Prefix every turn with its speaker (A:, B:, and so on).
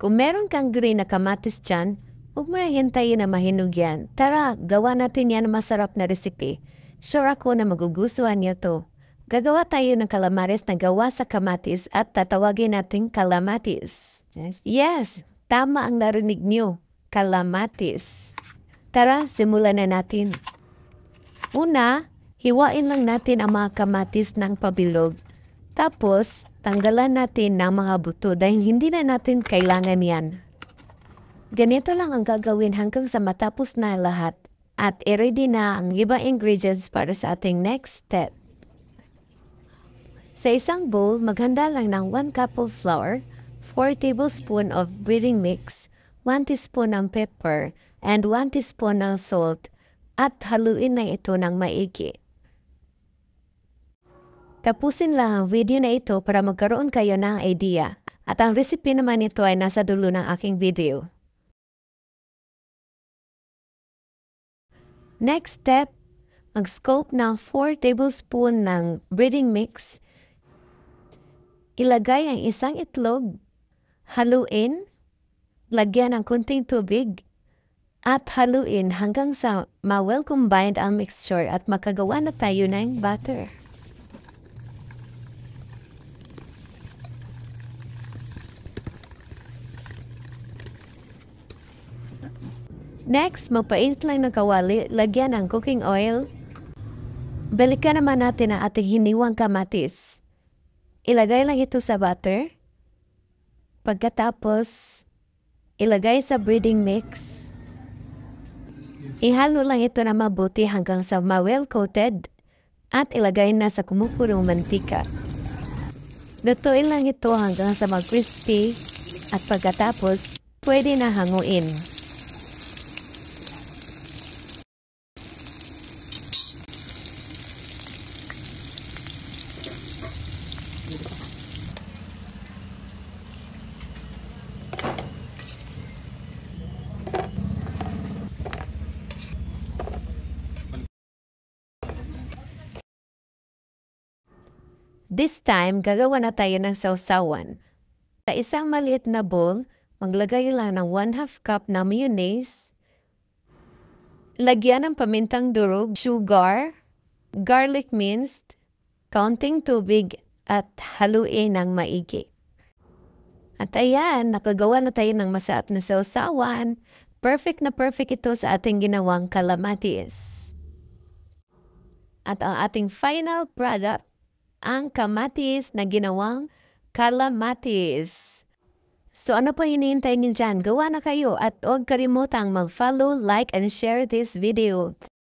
A: Kung meron kang green na kamatis dyan, huwag mo na hintayin na mahinog yan. Tara, gawa natin yan na masarap na recipe. Sure ako na magugustuhan niyo to. Gagawa tayo ng calamares na gawa sa kamatis at tatawagin natin calamatis. Yes, tama ang narinig niyo. Calamatis. Tara, simulan na natin. Una, hiwain lang natin ang mga kamatis ng pabilog. Tapos, tanggalan natin ng mga buto dahil hindi na natin kailangan yan. Ganito lang ang gagawin hanggang sa matapos na lahat at i-ready na ang ibang ingredients para sa ating next step. Sa isang bowl, maghanda lang ng 1 cup of flour, 4 tablespoons of breading mix, 1 teaspoon ng pepper, and 1 teaspoon ng salt at haluin na ito ng maigi. Tapusin lang ang video na ito para magkaroon kayo ng idea. At ang recipe naman nito ay nasa dulo ng aking video. Next step, mag-scoop ng 4 tablespoon ng breading mix. Ilagay ang isang itlog, haluin, lagyan ng kunting tubig, at haluin hanggang sa ma-well combined ang mixture at makagawa na tayo ng butter. Next, magpainit lang ng kawali, lagyan ng cooking oil. Balikan naman natin ang ating hiniwang kamatis. Ilagay lang ito sa butter. Pagkatapos, ilagay sa breading mix. Ihalo lang ito na mabuti hanggang sa ma-well coated at ilagay na sa kumukulong mantika. Lutuin lang ito hanggang sa mag-crispy at pagkatapos, pwede na hanguin. This time, gagawa na tayo ng sausawan. Sa isang maliit na bowl, maglagay lang ng 1/2 cup na mayonnaise. Lagyan ng pamintang durog, sugar, garlic minced, kaunting tubig at haluin ng maigi. At ayan, nakagawa na tayo ng masarap na sausawan. Perfect na perfect ito sa ating ginawang calamatis. At ang ating final product, ang kamatis na ginawang calamatis. So ano pa hinihintay niyo dyan? Gawa na kayo at huwag kalimutang mag-follow, like, and share this video.